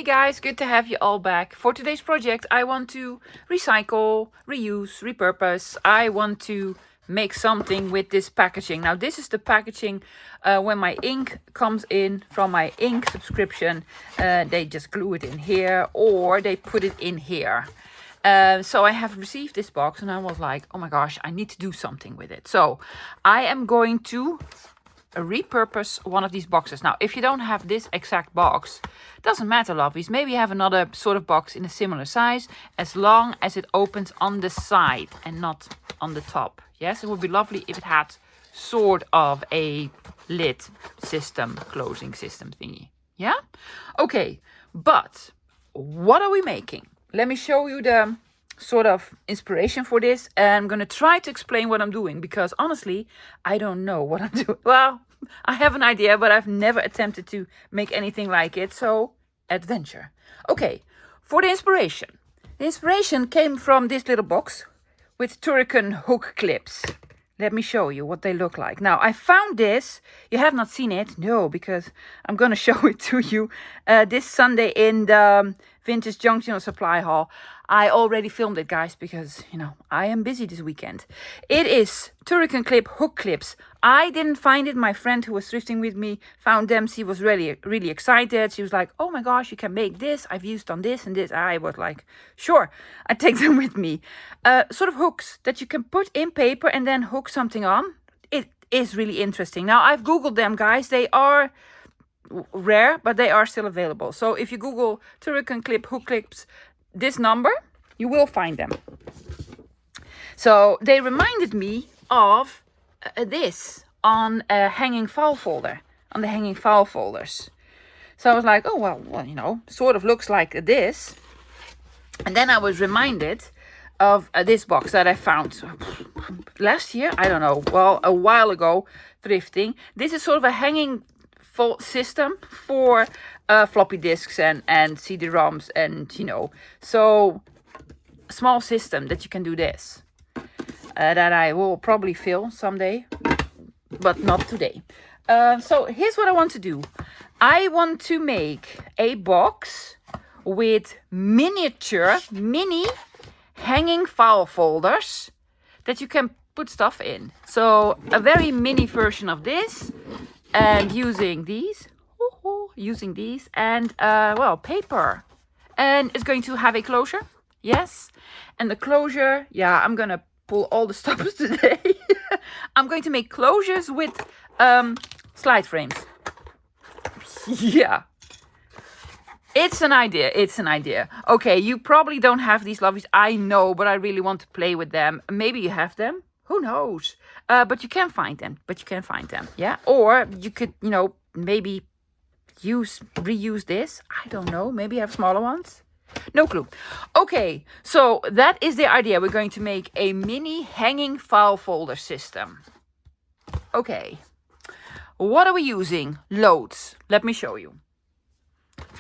guys, good to have you all back. For today's project, I want to recycle, reuse, repurpose. I want to make something with this packaging. Now, this is the packaging when my ink comes in from my ink subscription. They just glue it in here or they put it in here. So I have received this box and I was like, oh my gosh, I need to do something with it. So I am going to repurpose one of these boxes. Now, if you don't have this exact box, doesn't matter, lovies. Maybe you have another sort of box in a similar size, as long as it opens on the side and not on the top. Yes, it would be lovely if it had sort of a lid system, closing system thingy. Yeah? Okay, but what are we making? Let me show you the sort of inspiration for this, and I'm going to try to explain what I'm doing, because honestly, I don't know what I'm doing. Well, I have an idea, but I've never attempted to make anything like it, so adventure. Okay, for the inspiration came from this little box with turrican hook clips. Let me show you what they look like. Now, I found this. You have not seen it? No, because I'm going to show it to you this Sunday in the Vintage Junction Supply Hall. I already filmed it, guys, because, you know, I am busy this weekend. It is turrican clip hook clips. I didn't find it. My friend who was thrifting with me found them. She was really, really excited. She was like, oh my gosh, you can make this. I've used on this and this. I was like, sure, I take them with me. Sort of hooks that you can put in paper and then hook something on. It is really interesting. Now, I've Googled them, guys. They are rare, but they are still available. So if you Google turrican clip hook clips, this number, you will find them. So they reminded me of this on a hanging file folder, on the hanging file folders. So I was like, oh, well, you know, sort of looks like this. And then I was reminded of this box that I found last year. I don't know, well, a while ago, thrifting. This is sort of a hanging system for floppy disks and CD-ROMs, and, you know, so small system that you can do this. That I will probably fill someday, but not today. So here's what I want to do. I want to make a box with mini hanging file folders that you can put stuff in. So a very mini version of this, and using these and well, paper, and it's going to have a closure. Yes, and the closure, yeah, I'm gonna pull all the stoppers today. I'm going to make closures with slide frames. Yeah, it's an idea. Okay, you probably don't have these lovies, I know, but I really want to play with them. Maybe you have them, who knows? But you can find them. Yeah, or you could, you know, maybe reuse this. I don't know. Maybe have smaller ones. No clue. Okay, so that is the idea. We're going to make a mini hanging file folder system. Okay, what are we using? Loads. Let me show you.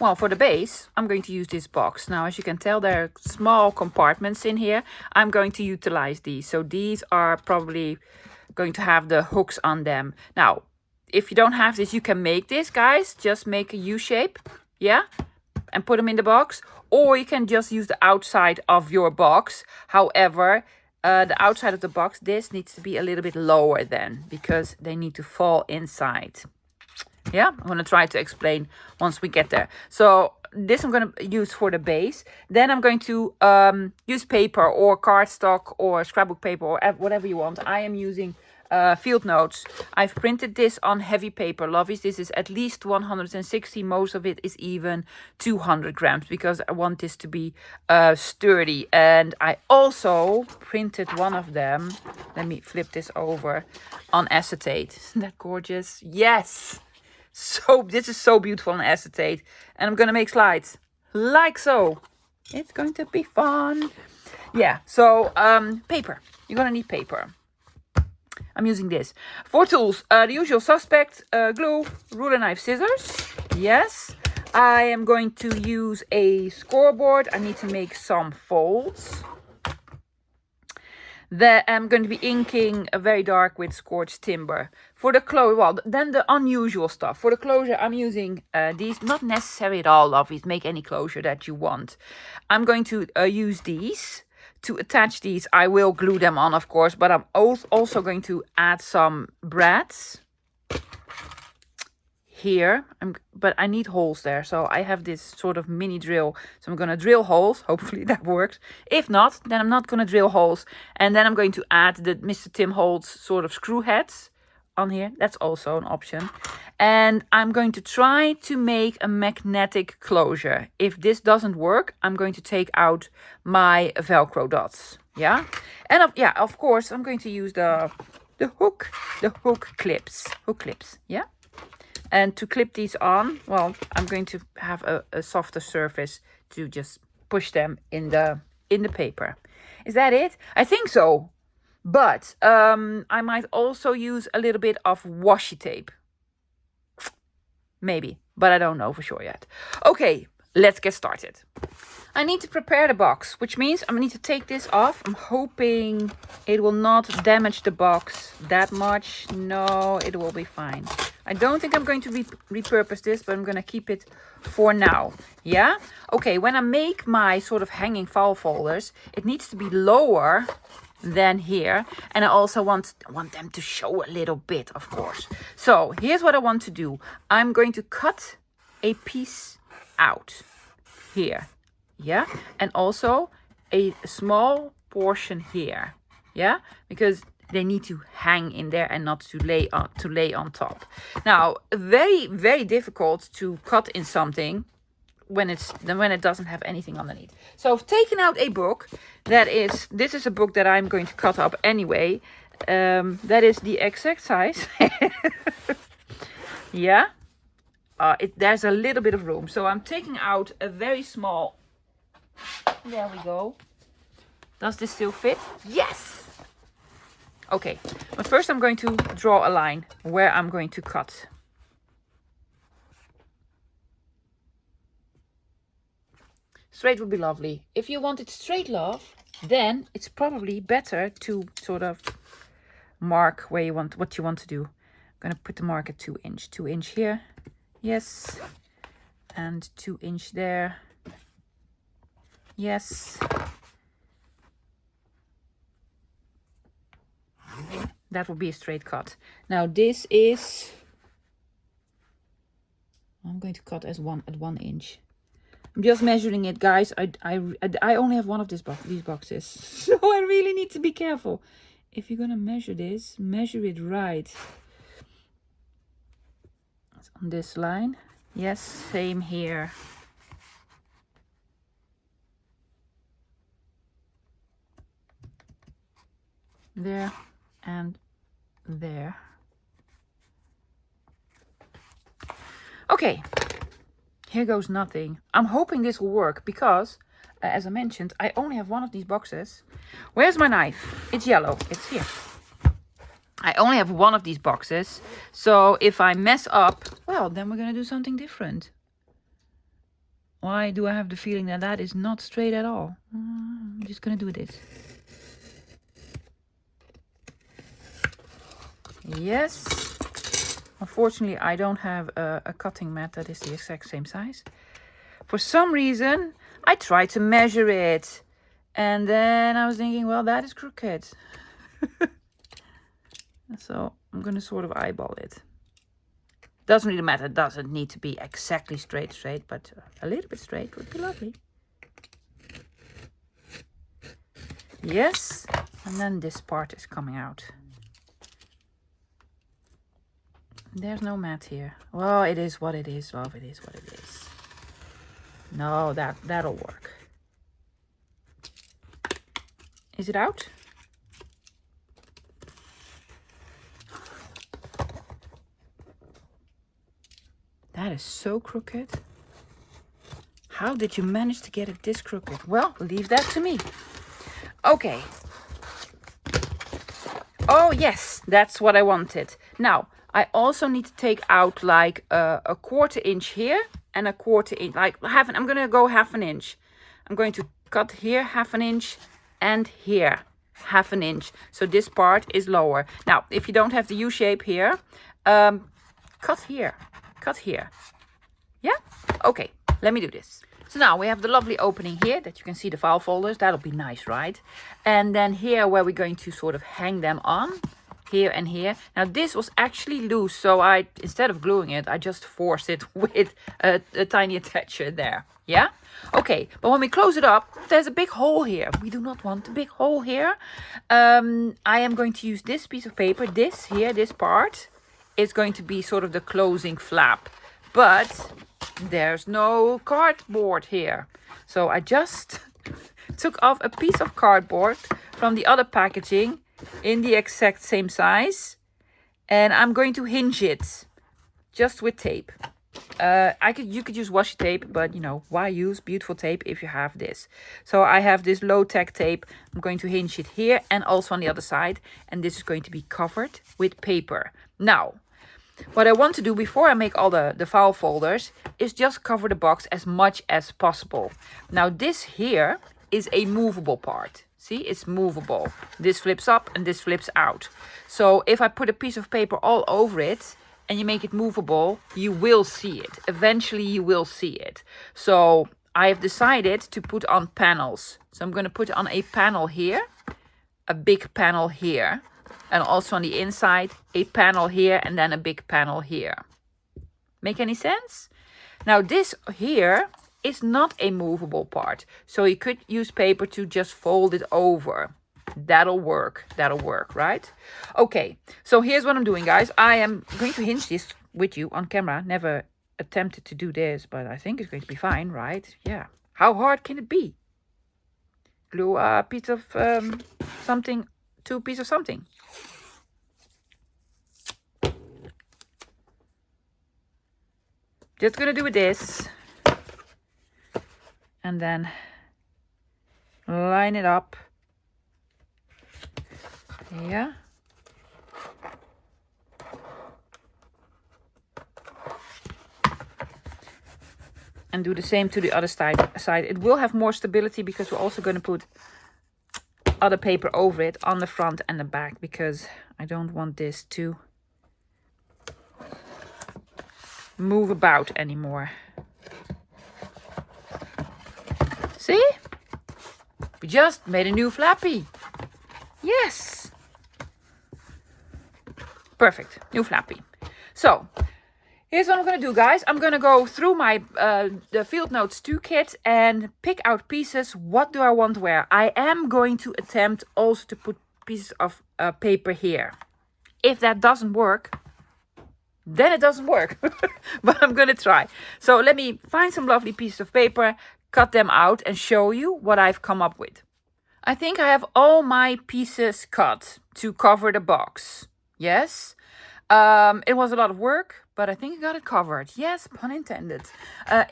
Well, for the base, I'm going to use this box. Now, as you can tell, there are small compartments in here. I'm going to utilize these. So these are probably going to have the hooks on them. Now, if you don't have this, you can make this, guys. Just make a U shape, yeah, and put them in the box. Or you can just use the outside of your box. However, the outside of the box, this needs to be a little bit lower then, because they need to fall inside. Yeah, I'm going to try to explain once we get there. So this I'm going to use for the base. Then I'm going to use paper or cardstock or scrapbook paper or whatever you want. I am using field notes. I've printed this on heavy paper, lovies. This is at least 160. Most of it is even 200 grams, because I want this to be sturdy. And I also printed one of them. Let me flip this over, on acetate. Isn't that gorgeous? Yes. So this is so beautiful on acetate, and I'm gonna make slides like so. It's going to be fun. Yeah, so paper. You're gonna need paper. I'm using this. For tools, the usual suspect, glue, ruler, knife, scissors. Yes, I am going to use a scoreboard. I need to make some folds. That I'm going to be inking a very dark with scorched timber. For the closure, well, then the unusual stuff. For the closure, I'm using these. Not necessary at all, obvious. Make any closure that you want. I'm going to use these. To attach these, I will glue them on, of course. But I'm also going to add some brads. Here, but I need holes there, so I have this sort of mini drill, so I'm gonna drill holes. Hopefully that works. If not, then I'm not gonna drill holes, and then I'm going to add the Mr. Tim Holtz sort of screw heads on here. That's also an option, and I'm going to try to make a magnetic closure. If this doesn't work, I'm going to take out my Velcro dots. Yeah, and of course I'm going to use the hook clips. Yeah. And to clip these on, well, I'm going to have a softer surface to just push them in the paper. Is that it? I think so. But I might also use a little bit of washi tape. Maybe, but I don't know for sure yet. Okay, let's get started. I need to prepare the box, which means I need to take this off. I'm hoping it will not damage the box that much. No, it will be fine. I don't think I'm going to repurpose this, but I'm going to keep it for now. Yeah? Okay, when I make my sort of hanging file folders, it needs to be lower than here. And I also want them to show a little bit, of course. So here's what I want to do. I'm going to cut a piece out here. Yeah? And also a small portion here. Yeah? Because they need to hang in there and not to lay on top. Now, very, very difficult to cut in something when it doesn't have anything underneath. So I've taken out a book this is a book that I'm going to cut up anyway. That is the exact size. Yeah. There's a little bit of room. So I'm taking out a very small. There we go. Does this still fit? Yes. Okay, but first I'm going to draw a line where I'm going to cut. Straight would be lovely. If you want it straight, love, then it's probably better to sort of mark what you want to do. I'm going to put the mark at 2 inch. 2 inch here. Yes. And 2 inch there. Yes. That will be a straight cut. Now this is, I'm going to cut at 1 inch. I'm just measuring it, guys. I only have one of these boxes, so I really need to be careful. If you're gonna measure this, measure it right. It's on this line. Yes, same here. There and there. Okay, here goes nothing. I'm hoping this will work because, as I mentioned, I only have one of these boxes. Where's my knife? It's yellow. It's here. I only have one of these boxes. So if I mess up, well, then we're going to do something different. Why do I have the feeling that is not straight at all? I'm just going to do this. Yes. Unfortunately, I don't have a cutting mat that is the exact same size. For some reason, I tried to measure it. And then I was thinking, well, that is crooked. So I'm going to sort of eyeball it. Doesn't really matter. It doesn't need to be exactly straight, but a little bit straight would be lovely. Yes. And then this part is coming out. There's no mat here. Well, it is what it is, love. It is what it is. No, that'll work. Is it out? That is so crooked. How did you manage to get it this crooked? Well, leave that to me. Okay. Oh, yes, that's what I wanted. Now, I also need to take out like a 1/4 inch here and a 1/4 inch, like I'm going to go 1/2 inch. I'm going to cut here 1/2 inch and here half an inch. So this part is lower. Now, if you don't have the U shape here, cut here, cut here. Yeah? Okay, let me do this. So now we have the lovely opening here that you can see the file folders. That'll be nice, right? And then here where we're going to sort of hang them on, here and here. Now this was actually loose, so I, instead of gluing it, I just forced it with a tiny attacher there. Yeah? Okay, but when we close it up, there's a big hole here. We do not want a big hole here. I am going to use this piece of paper. This here, this part, is going to be sort of the closing flap. But there's no cardboard here. So I just took off a piece of cardboard from the other packaging in the exact same size. And I'm going to hinge it just with tape. You could use washi tape, but you know, why use beautiful tape if you have this? So I have this low-tech tape. I'm going to hinge it here and also on the other side. And this is going to be covered with paper. Now, what I want to do before I make all the file folders is just cover the box as much as possible. Now this here is a movable part. See, it's movable. This flips up and this flips out. So if I put a piece of paper all over it and you make it movable, you will see it. Eventually you will see it. So I have decided to put on panels. So I'm going to put on a panel here, a big panel here. And also on the inside, a panel here and then a big panel here. Make any sense? Now this here is not a movable part. So you could use paper to just fold it over. That'll work. That'll work, right? Okay, so here's what I'm doing, guys. I am going to hinge this with you on camera. Never attempted to do this, but I think it's going to be fine, right? Yeah. How hard can it be? Glue a piece of something to a piece of something. Just gonna do this and then line it up. Yeah. And do the same to the other side. It will have more stability because we're also going to put other paper over it on the front and the back, because I don't want this to move about anymore. See? We just made a new flappy. Yes. Perfect. New flappy. So, here's what I'm going to do, guys. I'm going to go through my the Field Notes 2 kit and pick out pieces. What do I want where? I am going to attempt also to put pieces of paper here. If that doesn't work, then it doesn't work. But I'm going to try. So let me find some lovely pieces of paper, cut them out and show you what I've come up with. I think I have all my pieces cut to cover the box. Yes. It was a lot of work, but I think I got it covered. Yes, pun intended.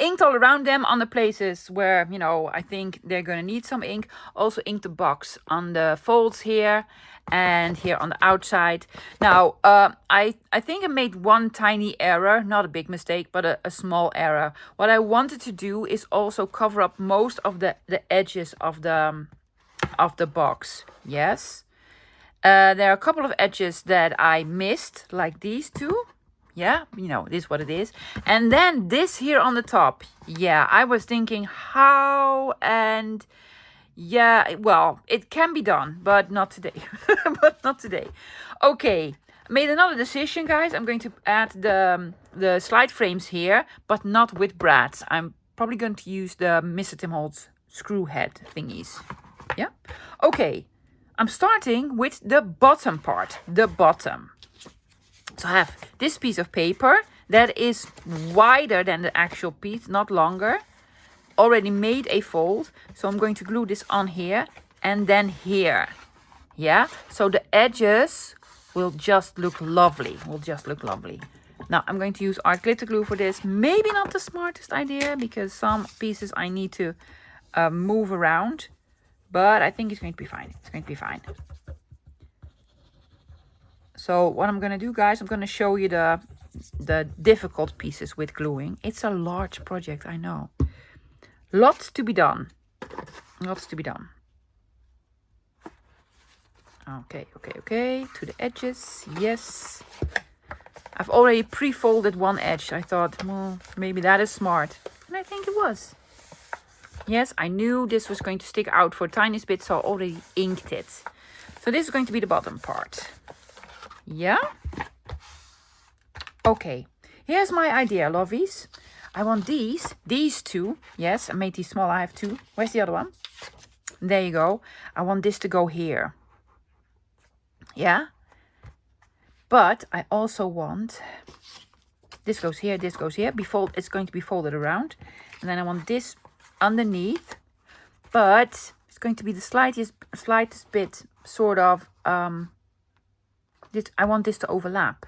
Inked all around them on the places where, you know, I think they're going to need some ink. Also inked the box on the folds here and here on the outside. Now, I think I made one tiny error, not a big mistake, but a small error. What I wanted to do is also cover up most of the edges of the box. Yes. There are a couple of edges that I missed, like these two. Yeah, you know, this is what it is. And then this here on the top. Yeah, I was thinking how, and yeah, well, it can be done, but not today. But not today. Okay, made another decision, guys. I'm going to add the slide frames here, but not with brads. I'm probably going to use the Mr. Tim Holtz screw head thingies. Yeah, okay. I'm starting with the bottom part, the bottom. So I have this piece of paper that is wider than the actual piece, not longer. Already made a fold. So I'm going to glue this on here and then here. Yeah, so the edges will just look lovely. Now I'm going to use art glitter glue for this. Maybe not the smartest idea because some pieces I need to move around. But I think it's going to be fine. It's going to be fine. So what I'm going to do, guys, I'm going to show you the difficult pieces with gluing. It's a large project, I know. Lots to be done. Lots to be done. Okay, to the edges, yes. I've already pre-folded one edge. I thought, well, maybe that is smart. And I think it was. Yes, I knew this was going to stick out for a tiny bit, so I already inked it. So this is going to be the bottom part. Yeah? Okay, here's my idea, lovies. I want these two. Yes, I made these small, I have two. Where's the other one? There you go. I want this to go here. Yeah? But I also want, this goes here, it's going to be folded around. And then I want this underneath, but it's going to be the slightest bit sort of, I want this to overlap.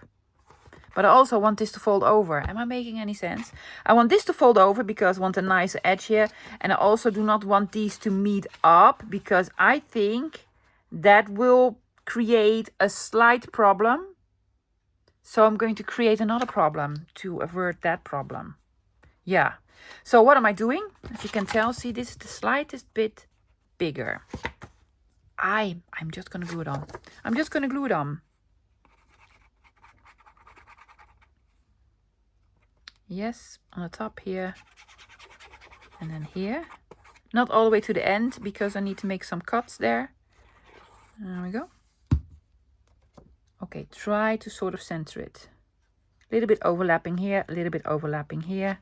But I also want this to fold over. Am I making any sense? I want this to fold over because I want a nice edge here. And I also do not want these to meet up because I think that will create a slight problem. So I'm going to create another problem to avert that problem. Yeah. So what am I doing? As you can tell, see, this is the slightest bit bigger. I'm just going to glue it on. I'm just going to glue it on. Yes, on the top here. And then here. Not all the way to the end because I need to make some cuts there. There we go. Okay, try to sort of center it. A little bit overlapping here, a little bit overlapping here.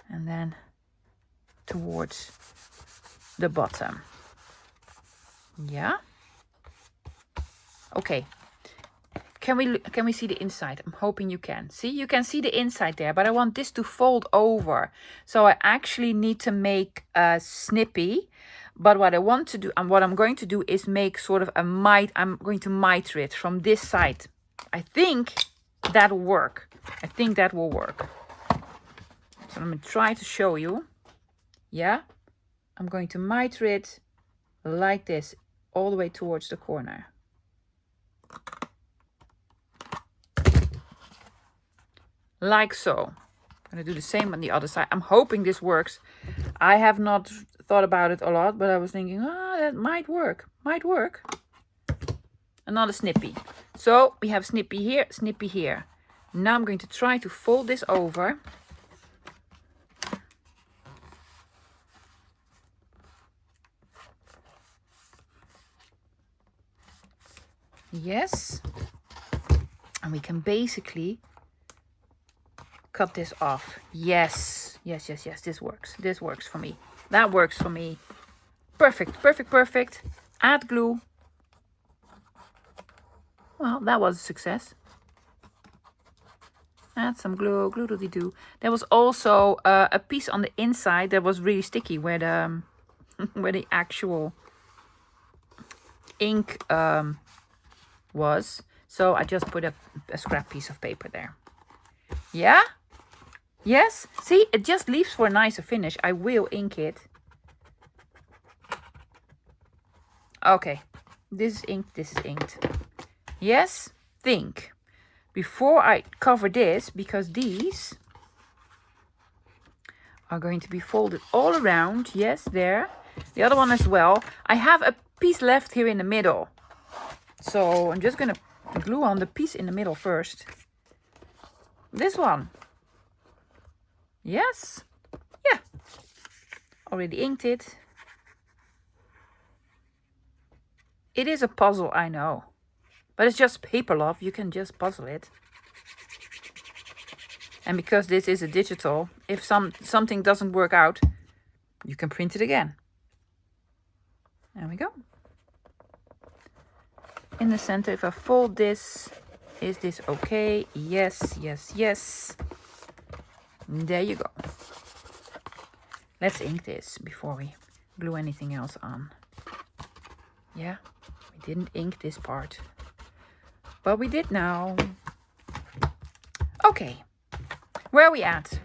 And then towards the bottom. Yeah. Okay. Can we see the inside? I'm hoping you can. See, you can see the inside there, but I want this to fold over. So I actually need to make a snippy. But what I want to do, and what I'm going to do is make sort of a I'm going to miter it from this side. I think that'll work. I think that will work. So I'm going to try to show you. Yeah. I'm going to miter it like this, all the way towards the corner. Like so. I'm going to do the same on the other side. I'm hoping this works. I have not thought about it a lot, but I was thinking, that might work. Might work. Another snippy. So we have snippy here. Now I'm going to try to fold this over. Yes. And we can basically cut this off. Yes. This works. This works for me. That works for me. Perfect. Add glue. Well, that was a success. Add some glue. Glue-doody-doo. There was also a piece on the inside that was really sticky where the where the actual ink was. So I just put a scrap piece of paper there. Yeah? Yes? See, it just leaves for a nicer finish. I will ink it. Okay. This is inked. This is inked. Yes? Think. Before I cover this, because these are going to be folded all around. Yes, there. The other one as well. I have a piece left here in the middle. So I'm just going to glue on the piece in the middle first. This one. Yes. Yeah. Already inked it. It is a puzzle, I know. But it's just paper, love. You can just puzzle it. And because this is a digital, if something doesn't work out, you can print it again. There we go. In the center, if I fold this, is this okay? Yes. There you go. Let's ink this before we glue anything else on. Yeah, we didn't ink this part. But we did now. Okay, where are we at?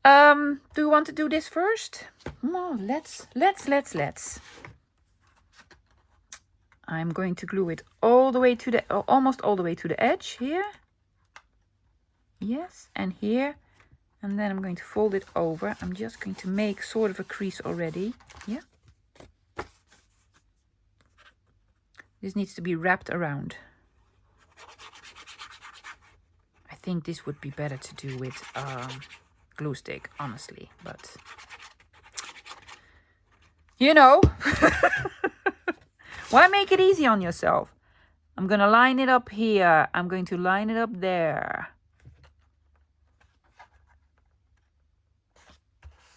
Do you want to do this first? No, let's. I'm going to glue it all the way to the, almost all the way to the edge here. Yes, and here. And then I'm going to fold it over. I'm just going to make sort of a crease already. Yeah. This needs to be wrapped around. I think this would be better to do with glue stick, honestly, but you know, why make it easy on yourself? I'm gonna line it up here. I'm going to line it up there.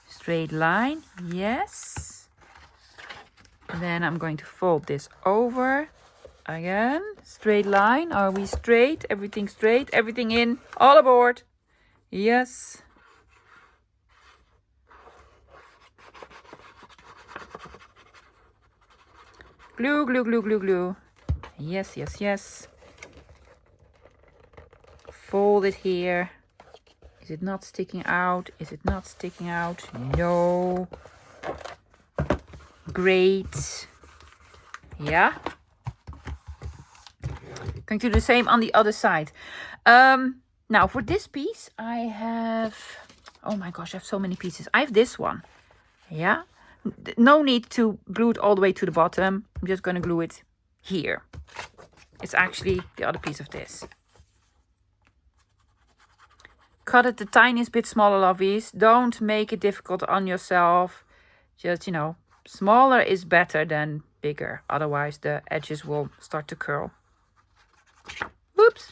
Straight line, yes. And then I'm going to fold this over. Again, straight line. Are we straight? Everything straight? Everything in? All aboard? Yes. Glue, glue, glue, glue, glue. Yes, yes, yes. Fold it here. Is it not sticking out? Is it not sticking out? No. Great. Yeah. Going to do the same on the other side. Now for this piece, I have, oh my gosh, I have so many pieces. I have this one. Yeah. No need to glue it all the way to the bottom. I'm just going to glue it here. It's actually the other piece of this. Cut it the tiniest bit smaller, lovies. Don't make it difficult on yourself. Just, you know, smaller is better than bigger. Otherwise the edges will start to curl. Oops.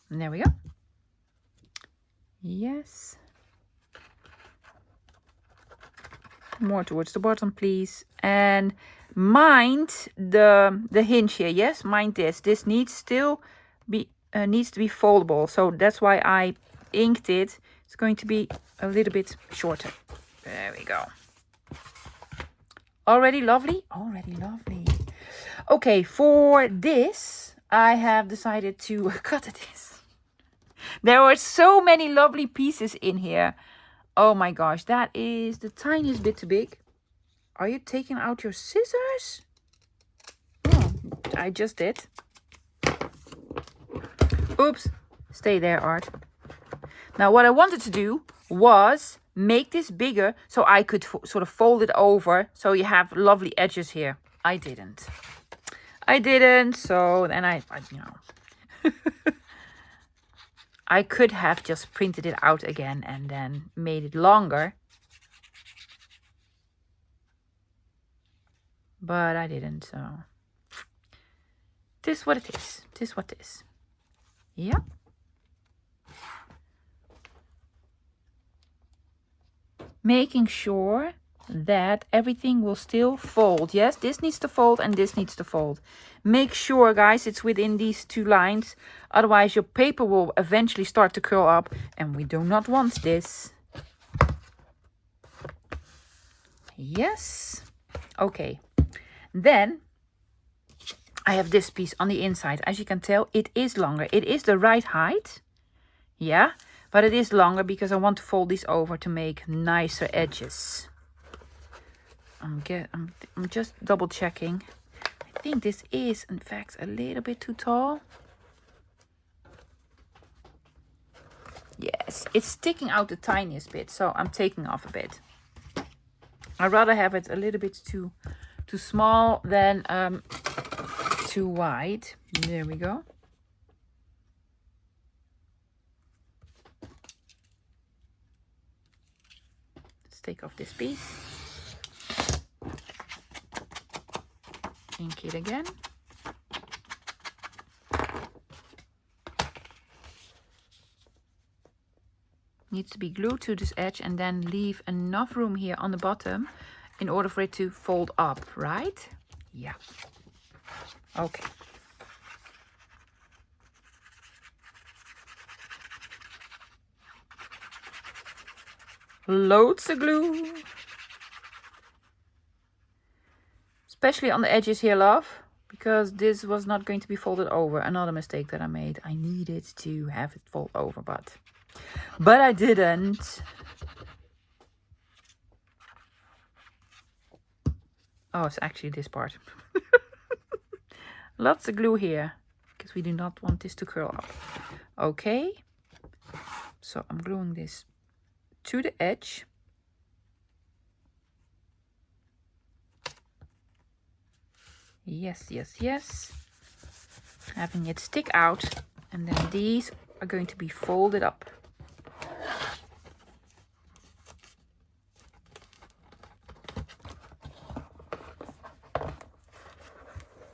And there we go. Yes. More towards the bottom, please. And mind the hinge here. Yes, mind this. This needs still be needs to be foldable. So that's why I inked it. It's going to be a little bit shorter. There we go. Already lovely? Already lovely. Okay, for this, I have decided to cut this. There were so many lovely pieces in here. Oh my gosh, that is the tiniest bit too big. Are you taking out your scissors? Oh, I just did. Oops, stay there, Art. Now what I wanted to do was make this bigger so I could sort of fold it over so you have lovely edges here. I didn't. So then I you know, I could have just printed it out again and then made it longer. But I didn't, so this is what it is. This is what it is. Yeah. Making sure that everything will still fold. Yes, this needs to fold and this needs to fold. Make sure, guys, it's within these two lines. Otherwise, your paper will eventually start to curl up and we do not want this. Yes. Okay. Then I have this piece on the inside. As you can tell, it is longer. It is the right height. Yeah. But it is longer because I want to fold these over to make nicer edges. I'm just double checking. I think this is in fact a little bit too tall. Yes, it's sticking out the tiniest bit, so I'm taking off a bit. I'd rather have it a little bit too small than too wide. There we go. Let's take off this piece. Ink it again. Needs to be glued to this edge and then leave enough room here on the bottom in order for it to fold up, right? Yeah. Okay. Loads of glue. Especially on the edges here, love, because this was not going to be folded over. Another mistake that I made. I needed to have it fold over, but I didn't. Oh, it's actually this part. Lots of glue here, because we do not want this to curl up. Okay. So I'm gluing this to the edge. Yes, yes, yes. Having it stick out, and then these are going to be folded up.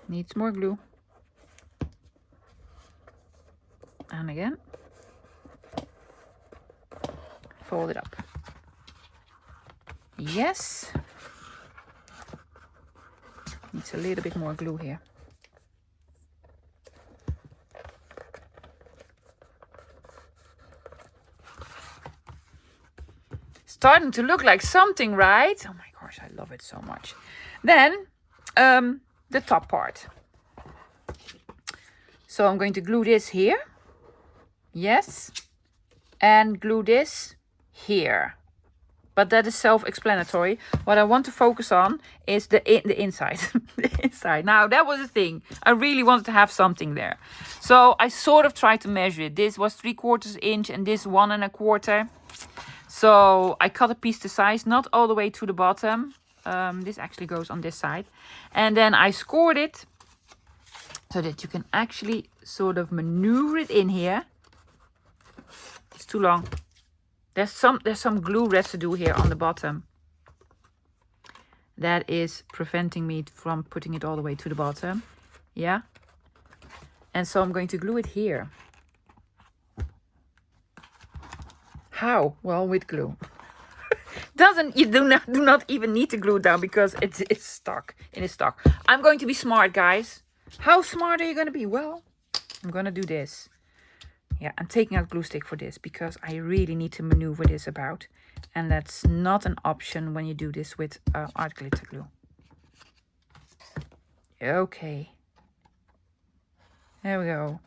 Needs more glue. And again, fold it up. Yes. Needs a little bit more glue here. Starting to look like something, right? Oh my gosh, I love it so much. Then, the top part. So I'm going to glue this here. Yes. And glue this here. But that is self-explanatory. What I want to focus on is the inside. The inside. Now, that was the thing. I really wanted to have something there. So I sort of tried to measure it. This was 3/4 inch and this 1 1/4. So I cut a piece to size, not all the way to the bottom. This actually goes on this side. And then I scored it so that you can actually sort of maneuver it in here. It's too long. There's some glue residue here on the bottom. That is preventing me from putting it all the way to the bottom. Yeah. And so I'm going to glue it here. How? Well, with glue. You do not even need to glue it down because it's stuck. It is stuck. I'm going to be smart, guys. How smart are you going to be? Well, I'm going to do this. Yeah, I'm taking out glue stick for this because I really need to maneuver this about. And that's not an option when you do this with art glitter glue. Okay. There we go.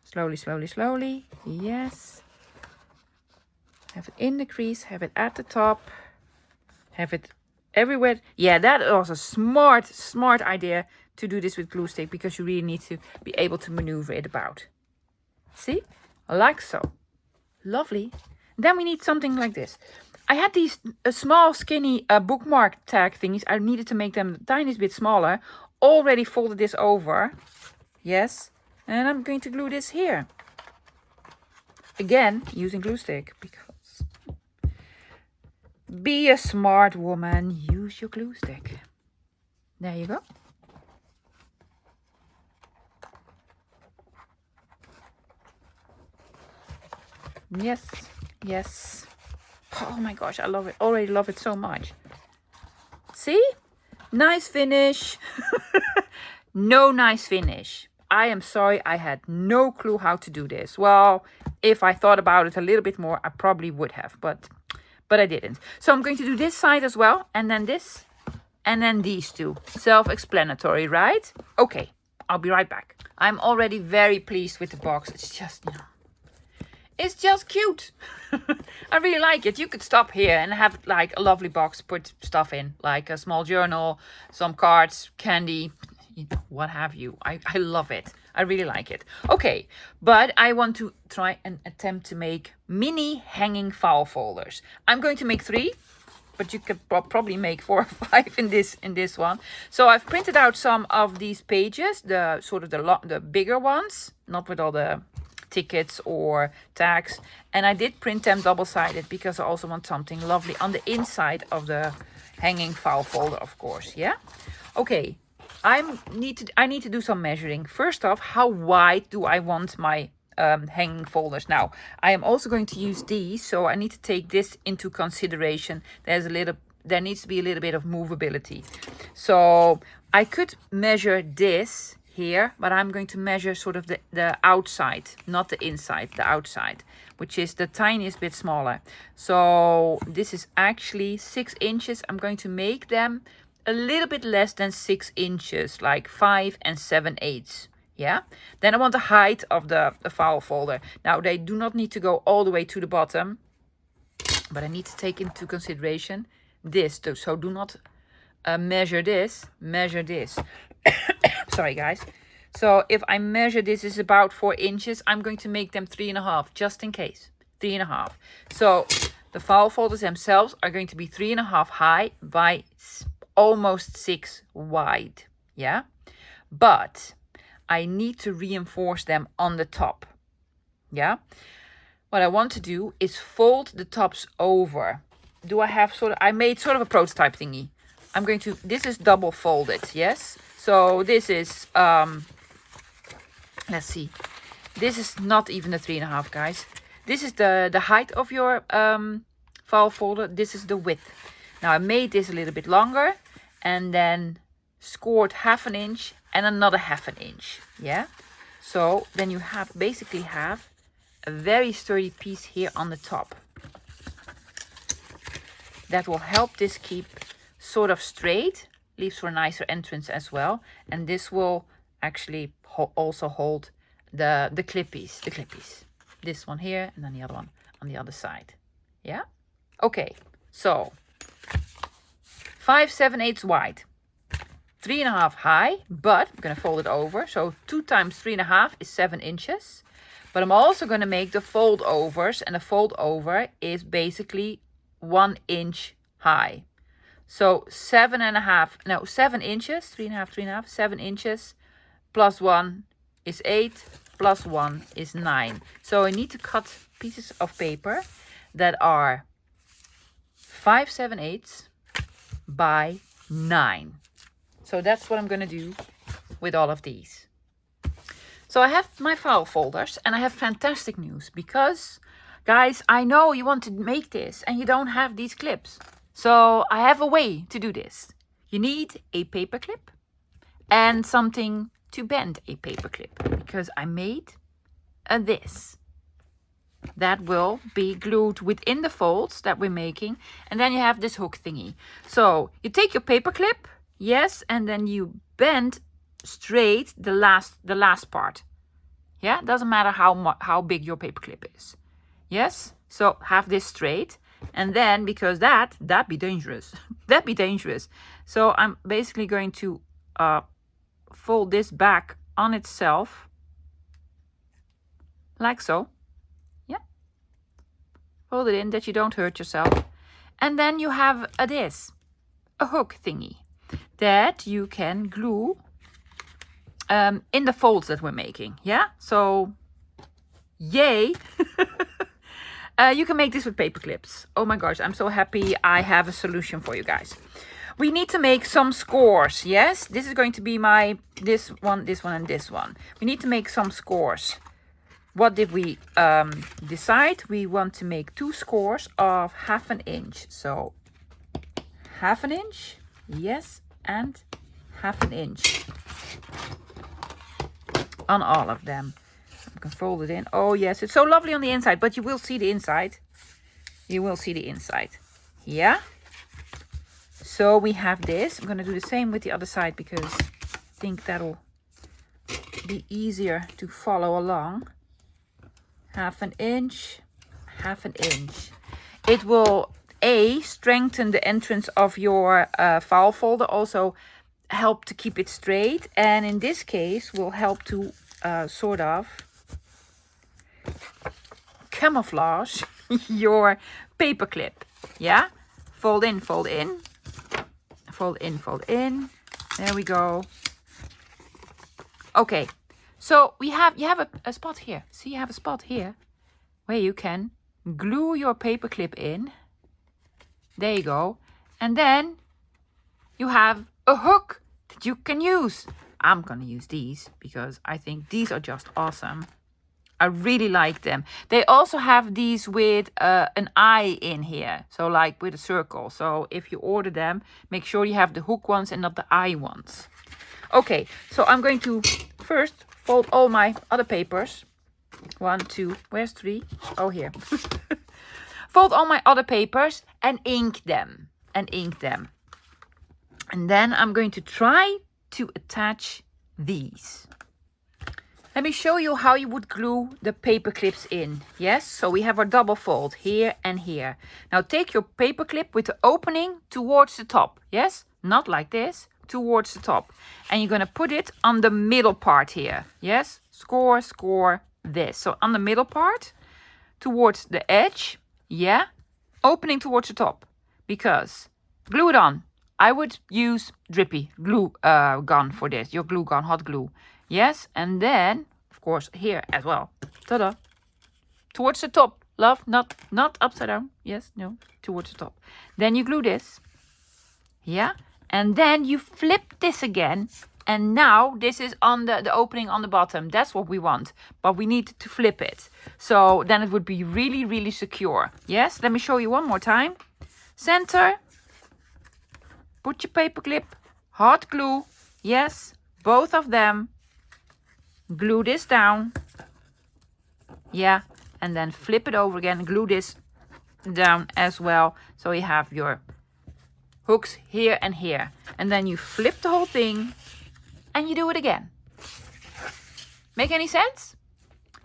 Slowly, slowly, slowly. Yes. Have it in the crease, have it at the top. Have it everywhere. Yeah, that was a smart idea to do this with glue stick because you really need to be able to maneuver it about. See? Like so. Lovely. Then we need something like this. I had these small skinny bookmark tag thingies. I needed to make them a tiny bit smaller. Already folded this over. Yes. And I'm going to glue this here. Again, using glue stick. Because be a smart woman. Use your glue stick. There you go. Yes, yes. Oh my gosh, I love it. Already love it so much. See? Nice finish. No nice finish. I am sorry, I had no clue how to do this. Well, if I thought about it a little bit more, I probably would have, but I didn't. So I'm going to do this side as well, and then this, and then these two. Self-explanatory, right? Okay, I'll be right back. I'm already very pleased with the box. It's just, it's just cute. I really like it. You could stop here and have like a lovely box, put stuff in, like a small journal, some cards, candy, what have you. I love it. I really like it. Okay, but I want to try and attempt to make mini hanging file folders. I'm going to make 3, but you could probably make 4 or 5 in this one. So I've printed out some of these pages, the sort of the bigger ones, not with all the tickets or tags, and I did print them double-sided because I also want something lovely on the inside of the hanging file folder, of course. Yeah. Okay. I need to do some measuring. First off, how wide do I want my hanging folders? Now, I am also going to use these, so I need to take this into consideration. There needs to be a little bit of movability. So I could measure this here, but I'm going to measure sort of the outside, not the inside, the outside, which is the tiniest bit smaller. So this is actually 6 inches. I'm going to make them a little bit less than 6 inches, like 5 7/8. Yeah. Then I want the height of the file folder. Now they do not need to go all the way to the bottom, but I need to take into consideration this too. So do not measure this, measure this. Sorry guys. So if I measure this is about 4 inches, I'm going to make them 3.5 just in case. 3.5. So the file folders themselves are going to be 3.5 high by almost 6 wide. yeah? But I need to reinforce them on the top, yeah? What I want to do is fold the tops over. I made sort of a prototype thingy. This is double folded, yes? So this is, let's see. This is not even the 3.5, guys. This is the height of your file folder. This is the width. Now I made this a little bit longer and then scored 1/2 inch and another 1/2 inch, yeah? So then you basically have a very sturdy piece here on the top. That will help this keep sort of straight, leaves for a nicer entrance as well. And this will actually also hold the clippies. This one here and then the other one on the other side. Yeah? Okay, so 5 7/8 wide, 3.5 high, but I'm going to fold it over. So 2 times 3.5 is 7 inches. But I'm also going to make the fold overs, and the fold over is basically 1 inch high. So 7 inches, 3.5, 7 inches plus 1 is 8, plus 1 is 9. So I need to cut pieces of paper that are 5 7/8 by 9. So that's what I'm going to do with all of these. So I have my file folders and I have fantastic news because, guys, I know you want to make this and you don't have these clips. So I have a way to do this. You need a paper clip and something to bend a paper clip because I made this that will be glued within the folds that we're making, and then you have this hook thingy. So you take your paper clip, yes, and then you bend straight the last part. Yeah, doesn't matter how big your paper clip is. Yes, so have this straight, and then because that'd be dangerous. That'd be dangerous. So I'm basically going to fold this back on itself like so. Yeah, fold it in that you don't hurt yourself, and then you have a hook thingy that you can glue in the folds that we're making. Yeah, so yay. You can make this with paper clips. Oh my gosh, I'm so happy I have a solution for you guys. We need to make some scores. Yes, this is going to be this one, and this one. We need to make some scores. What did we decide? We want to make 2 scores of 1/2 inch. So 1/2 inch, yes, and 1/2 inch on all of them. I can fold it in. Oh yes, it's so lovely on the inside, but you will see the inside. You will see the inside. Yeah. So we have this. I'm going to do the same with the other side because I think that'll be easier to follow along. 1/2 inch, 1/2 inch. It will strengthen the entrance of your file folder, also help to keep it straight, and in this case will help to sort of camouflage your paper clip. Yeah, fold in, fold in, fold in, fold in. There we go. Okay, so you have a spot here. See, you have a spot here where you can glue your paper clip in. There you go. And then you have a hook that you can use. I'm gonna use these because I think these are just awesome. I really like them. They also have these with an eye in here. So like with a circle. So if you order them, make sure you have the hook ones and not the eye ones. Okay, so I'm going to first fold all my other papers. 1, 2, where's 3? Oh, here. Fold all my other papers and ink them. And then I'm going to try to attach these. Let me show you how you would glue the paper clips in. Yes, so we have our double fold here and here. Now take your paper clip with the opening towards the top. Yes, not like this, towards the top. And you're going to put it on the middle part here. Yes, score this. So on the middle part, towards the edge. Yeah, opening towards the top. Because glue it on I would use drippy glue gun for this, your glue gun, hot glue. Yes, and then, of course, here as well. Ta-da. Towards the top, love, not upside down. Yes, no, towards the top. Then you glue this. Yeah, and then you flip this again. And now this is on the opening on the bottom. That's what we want. But we need to flip it. So then it would be really, really secure. Yes, let me show you one more time. Center. Put your paper clip. Hot glue. Yes, both of them. Glue this down. Yeah, and then flip it over again. Glue this down as well. So you have your hooks here and here. And then you flip the whole thing. And you do it again. Make any sense?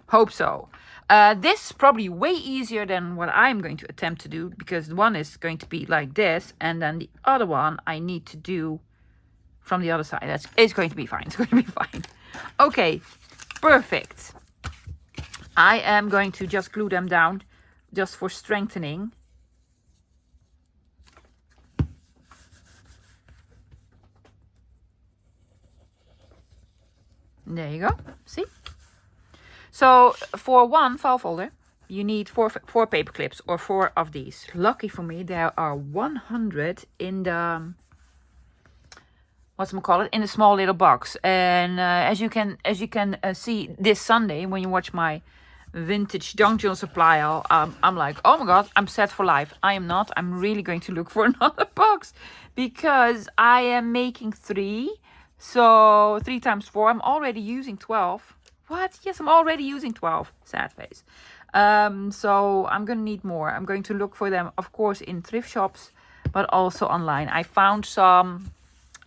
Hope so. This is probably way easier than what I'm going to attempt to do, because one is going to be like this, and then the other one I need to do from the other side. It's going to be fine. It's going to be fine. Okay, perfect. I am going to just glue them down just for strengthening. There you go. See? So for one file folder, you need four paper clips or 4 of these. Lucky for me, there are 100 in the in the small little box. And as you can see this Sunday when you watch my vintage junk journal supply haul, I'm like, oh my god, I'm set for life. I am not. I'm really going to look for another box because I am making 3. So 3 times 4, I'm already using 12. What? Yes, I'm already using 12. Sad face. So I'm going to need more. I'm going to look for them, of course, in thrift shops, but also online. I found some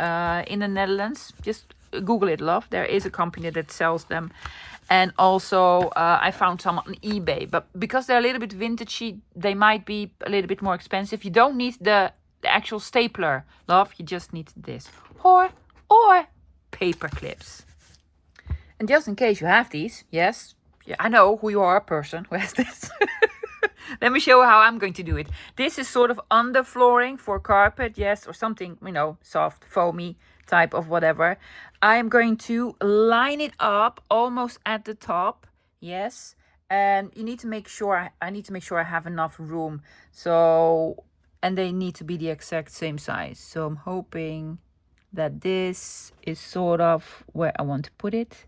in the Netherlands. Just Google it, love. There is a company that sells them. And also I found some on eBay. But because they're a little bit vintagey, they might be a little bit more expensive. You don't need the actual stapler, love. You just need this. Or paper clips. And just in case you have these, yes, yeah, I know who you are, a person who has this. Let me show you how I'm going to do it. This is sort of underflooring for carpet, yes, or something, soft, foamy type of whatever. I'm going to line it up almost at the top, yes. And you need to make sure, I need to make sure I have enough room. So, and they need to be the exact same size. So I'm hoping that this is sort of where I want to put it.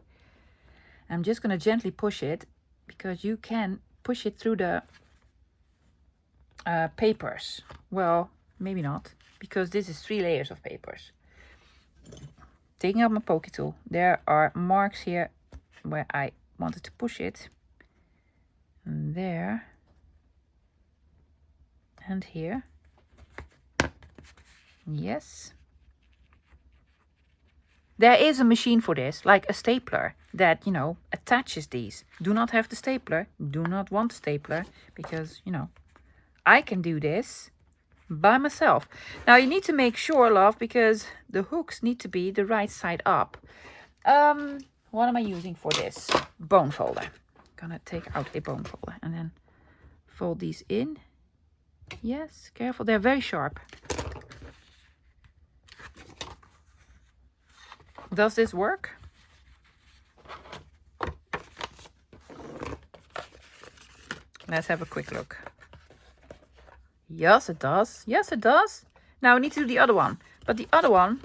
I'm just going to gently push it because you can push it through the papers. Well, maybe not, because this is 3 layers of papers. Taking out my pokey tool. There are marks here where I wanted to push it. And there. And here. Yes. There is a machine for this, like a stapler, that, attaches these. Do not have the stapler. Do not want the stapler, because, I can do this by myself. Now, you need to make sure, love, because the hooks need to be the right side up. What am I using for this? Bone folder. I'm gonna take out a bone folder and then fold these in. Yes, careful. They're very sharp. Does this work? Let's have a quick look. Yes, it does. Yes, it does. Now we need to do the other one. But the other one...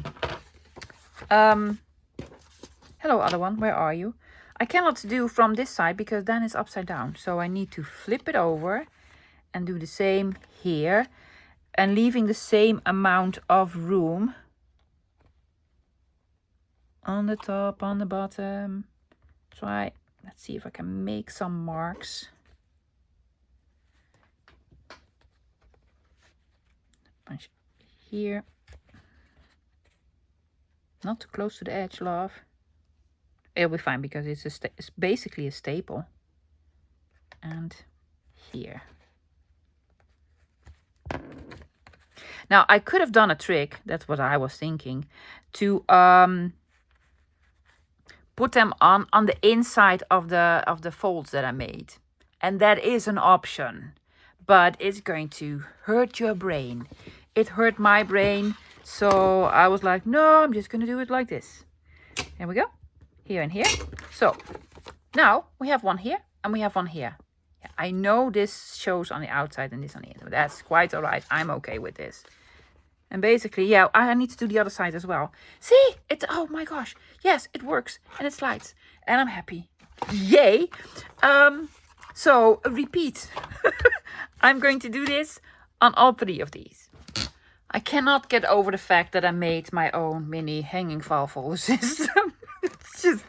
hello, other one. Where are you? I cannot do from this side because then it's upside down. So I need to flip it over and do the same here. And leaving the same amount of room on the top, on the bottom. Let's see if I can make some marks. Punch here. Not too close to the edge, love. It'll be fine because it's basically a staple. And here. Now I could have done a trick, that's what I was thinking, to put them on the inside of the folds that I made. And that is an option, but it's going to hurt your brain. It hurt my brain, So I was like, no, I'm just going to do it like this. There we go. Here and here. So now we have one here and we have one here. Yeah, I know this shows on the outside and this on the inside. That's quite all right. I'm okay with this. And basically, yeah, I need to do the other side as well. See, oh my gosh. Yes, it works and it slides and I'm happy. Yay. So repeat. I'm going to do this on all 3 of these. I cannot get over the fact that I made my own mini hanging file system. It's just,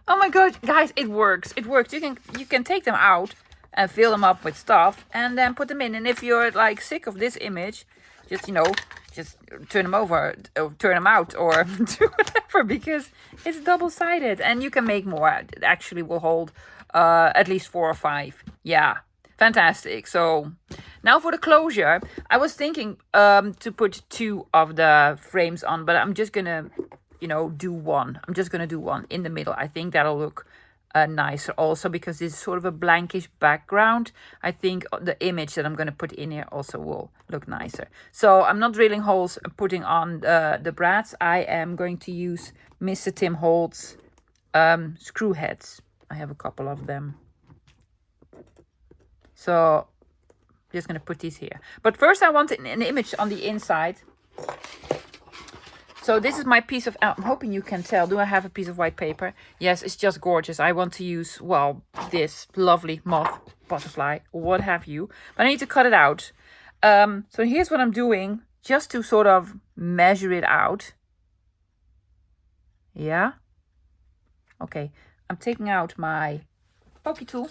oh my god, guys, it works. It works. You can take them out and fill them up with stuff and then put them in. And if you're like sick of this image, just, just turn them over or turn them out or do whatever, because it's double-sided and you can make more. It actually will hold at least 4 or 5. Yeah, fantastic. So now for the closure, I was thinking to put 2 of the frames on, but I'm just gonna, do one. I'm just gonna do one in the middle. I think that'll look nicer also, because this is sort of a blankish background. I think the image that I'm going to put in here also will look nicer. So I'm not drilling holes and putting on the brads. I am going to use Mr. Tim Holtz screw heads. I have a couple of them. So I'm just going to put these here. But first I want an image on the inside. So this is my piece of, I'm hoping you can tell. Do I have a piece of white paper? Yes, it's just gorgeous. I want to use, well, this lovely moth, butterfly, what have you. But I need to cut it out. So here's what I'm doing, just to sort of measure it out. Yeah. Okay, I'm taking out my pokey tool.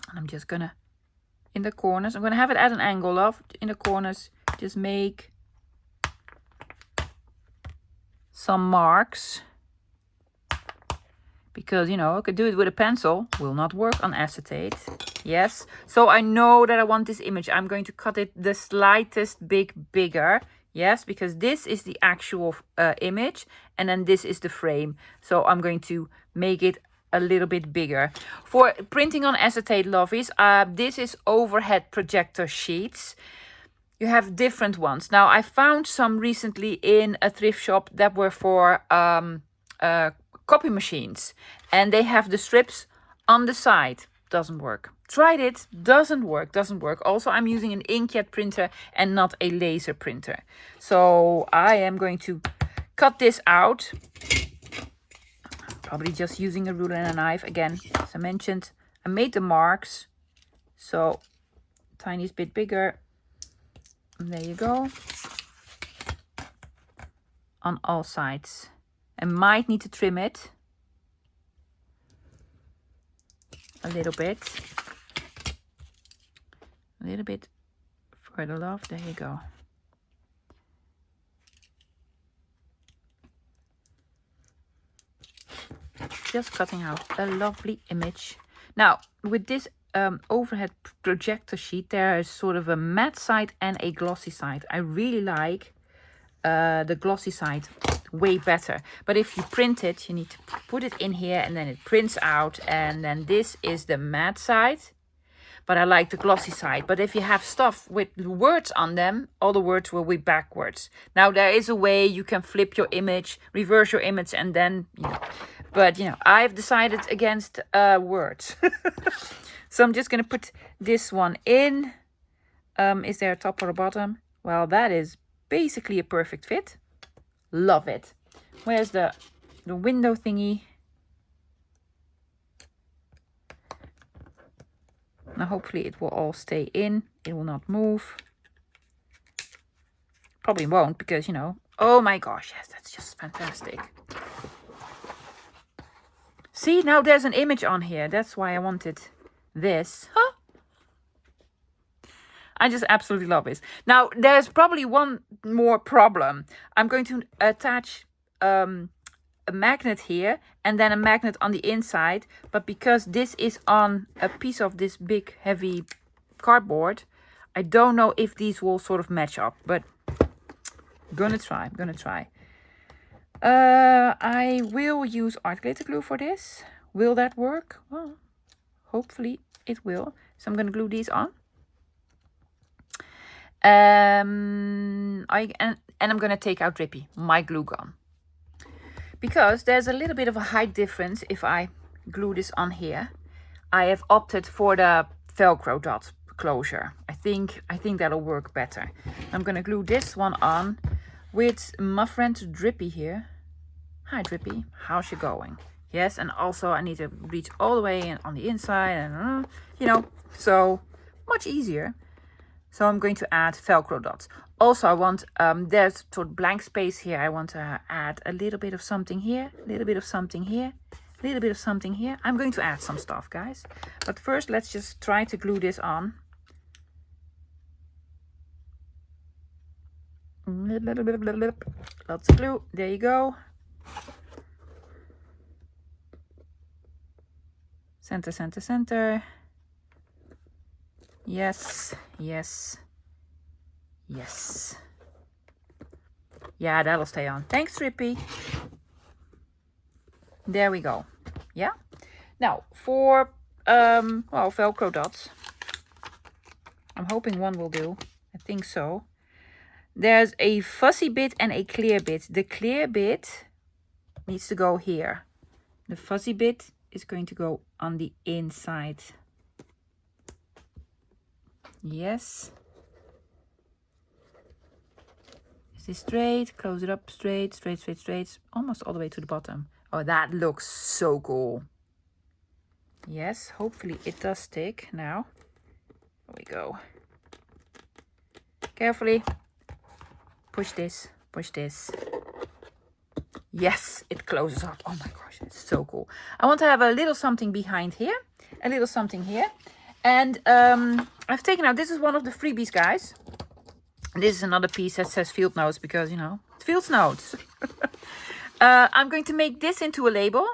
And I'm just gonna, in the corners, I'm gonna have it at an angle of, in the corners, just make some marks, because I could do it with a pencil, will not work on acetate. Yes, so I know that I want this image. I'm going to cut it the slightest bigger. Yes, because this is the actual image and then this is the frame. So I'm going to make it a little bit bigger. For printing on acetate, lovies, this is overhead projector sheets. You have different ones. Now, I found some recently in a thrift shop that were for copy machines. And they have the strips on the side. Doesn't work. Tried it. Doesn't work. Also, I'm using an inkjet printer and not a laser printer. So I am going to cut this out. Probably just using a ruler and a knife. Again, as I mentioned, I made the marks. So, tiniest bit bigger. There you go. On all sides. I might need to trim it a little bit. A little bit further off. There you go. Just cutting out a lovely image. Now, with this overhead projector sheet, there is sort of a matte side and a glossy side. I really like the glossy side way better, but if you print it, you need to put it in here and then it prints out, and then this is the matte side, but I like the glossy side. But if you have stuff with words on them, all the words will be backwards. Now there is a way you can flip your image, reverse your image, and then but I've decided against words. So I'm just going to put this one in. Is there a top or a bottom? Well, that is basically a perfect fit. Love it. Where's the window thingy? Now, hopefully it will all stay in. It will not move. Probably won't because, oh my gosh, yes, that's just fantastic. See, now there's an image on here. That's why I wanted this. Huh? I just absolutely love this. Now, there's probably one more problem. I'm going to attach a magnet here and then a magnet on the inside. But because this is on a piece of this big, heavy cardboard, I don't know if these will sort of match up. But I'm gonna try. I will use art glitter glue for this. Will that work? Well, hopefully it will. So I'm going to glue these on. And And I'm going to take out Drippy, my glue gun. Because there's a little bit of a height difference if I glue this on here. I have opted for the Velcro dot closure. I think that'll work better. I'm going to glue this one on with my friend Drippy here. Hi Drippy, how's you going? Yes, and also I need to reach all the way in on the inside and you know, so much easier. So I'm going to add Velcro dots. Also I want, there's sort of blank space here. I want to add a little bit of something here, a little bit of something here, a little bit of something here. I'm going to add some stuff, guys. But first let's just try to glue this on. Lots of glue, there you go. Center, center, center. Yes, yes, yes. Yeah, that'll stay on. Thanks, Drippy. There we go. Yeah. Now, for, well, Velcro dots. I'm hoping one will do. I think so. There's a fuzzy bit and a clear bit. The clear bit needs to go here. The fuzzy bit is going to go on the inside. Yes. Is this straight? Close it up straight, straight, straight, straight. Almost all the way to the bottom. Oh, that looks so cool. Yes, hopefully it does stick now. There we go. Carefully. Push this, push this. Yes, it closes up. Oh my gosh, it's so cool. I want to have a little something behind here, a little something here. And I've taken out, this is one of the freebies, guys. This is another piece that says field notes because, you know, it's field notes. I'm going to make this into a label.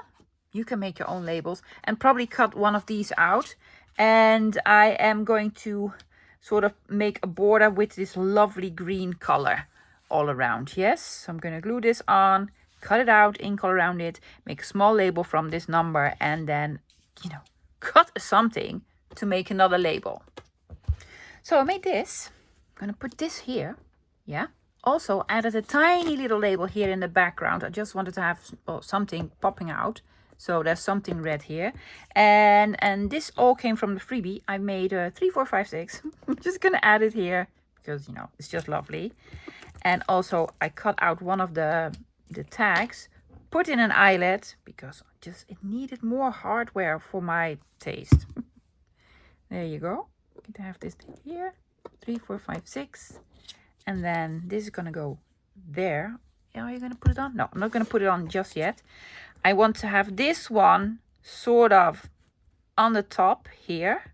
You can make your own labels and probably cut one of these out. And I am going to sort of make a border with this lovely green color all around. Yes, so I'm going to glue this on, cut it out, ink all around it, make a small label from this number, and then, you know, cut something to make another label. So I made this. I'm going to put this here. Yeah. Also added a tiny little label here in the background. I just wanted to have something popping out. So there's something red here. And this all came from the freebie. I made 3, 4, 5, 6. I'm just going to add it here because, you know, it's just lovely. And also I cut out one of the tags, put in an eyelet because it needed more hardware for my taste. There you go. You can have this thing here. 3, 4, 5, 6. And then this is going to go there. Are you going to put it on? No, I'm not going to put it on just yet. I want to have this one sort of on the top here.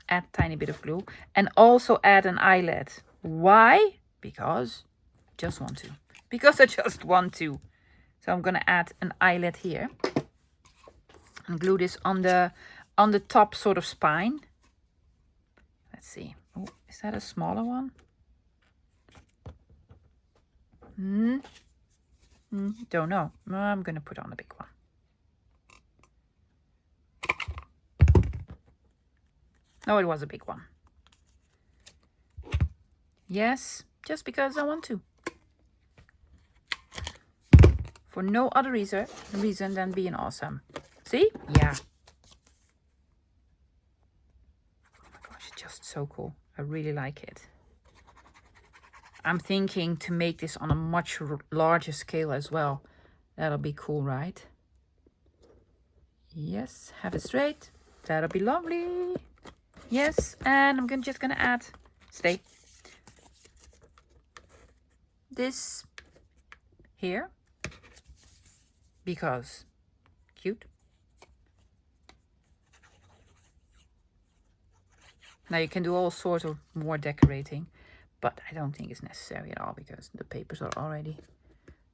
Add a tiny bit of glue. And also add an eyelet. Why? Because I just want to. Because I just want to. So I'm going to add an eyelet here. And glue this on the top sort of spine. Let's see. Oh, is that a smaller one? Don't know. I'm going to put on a big one. No, it was a big one. Yes, just because I want to. For no other reason than being awesome. See? Yeah. Oh my gosh, it's just so cool. I really like it. I'm thinking to make this on a much larger scale as well. That'll be cool, right? Yes, have it straight. That'll be lovely. Yes, and I'm just gonna add, stay, this here, because cute. Now you can do all sorts of more decorating, but I don't think it's necessary at all because the papers are already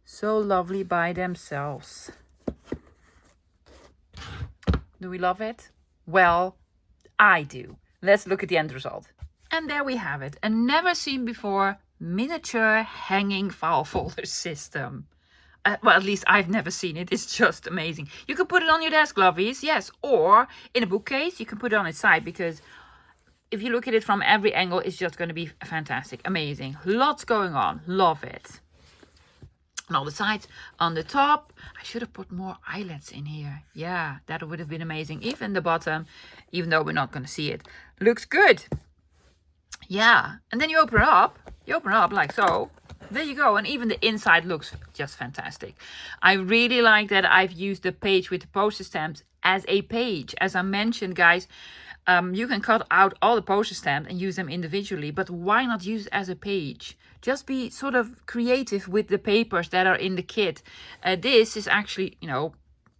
so lovely by themselves. Do we love it? Well, I do. Let's look at the end result. And there we have it. A never seen before miniature hanging file folder system. Well, at least I've never seen it. It's just amazing. You can put it on your desk, lovies. Yes. Or in a bookcase. You can put it on its side because if you look at it from every angle, it's just going to be fantastic, amazing. Lots going on, love it. On all the sides, on the top, I should have put more eyelets in here. Yeah, that would have been amazing. Even the bottom, even though we're not going to see it, looks good. Yeah, and then you open it up like so. There you go, and even the inside looks just fantastic. I really like that I've used the page with the poster stamps as a page. As I mentioned, guys, you can cut out all the poster stamps and use them individually, but why not use it as a page? Just be sort of creative with the papers that are in the kit. This is actually, you know,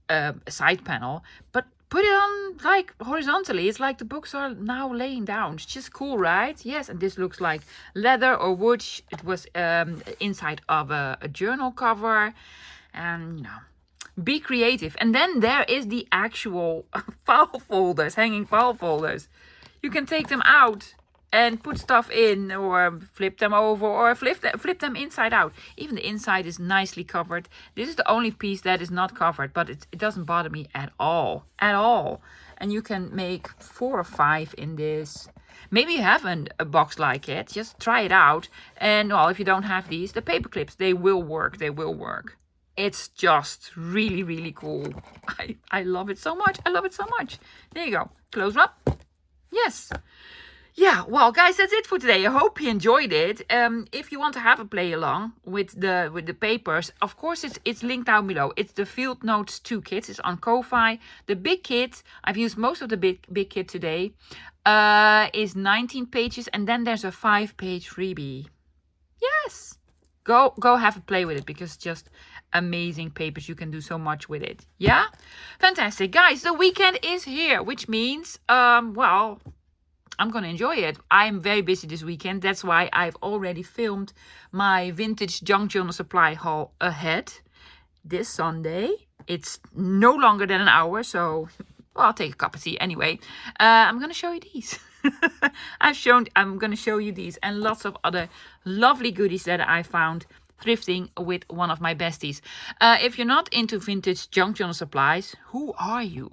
a side panel, but put it on like horizontally. It's like the books are now laying down. It's just cool, right? Yes, and this looks like leather or wood. It was inside of a journal cover. And, you know, be creative. And then there is the actual file folders, hanging file folders. You can take them out and put stuff in, or flip them over, or flip them inside out. Even the inside is nicely covered. This is the only piece that is not covered, but it doesn't bother me at all. And you can make 4 or 5 in this. Maybe you haven't a box like it. Just try it out. And well, if you don't have these, the paper clips, they will work. It's just really, really cool. I love it so much. There you go. Close up. Yes. Yeah, well, guys, that's it for today. I hope you enjoyed it. If you want to have a play along with the papers, of course, it's linked down below. It's the Field Notes 2 kit. It's on Ko-Fi. The big kit, I've used most of the big kit today, is 19 pages, and then there's a 5-page freebie. Yes, go have a play with it, because it's just amazing papers. You can do so much with it. Yeah, fantastic, guys. The weekend is here, which means well, I'm going to enjoy it. I'm very busy this weekend. That's why I've already filmed my vintage junk journal supply haul ahead. This Sunday. It's no longer than an hour, so well, I'll take a cup of tea anyway. I'm going to show you these. I'm going to show you these and lots of other lovely goodies that I found thrifting with one of my besties. If you're not into vintage junk journal supplies, who are you?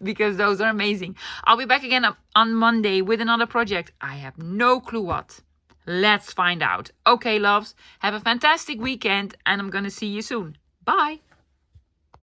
Because those are amazing. I'll be back again on Monday with another project. I have no clue what. Let's find out. Okay, loves, have a fantastic weekend, and I'm gonna see you soon. Bye.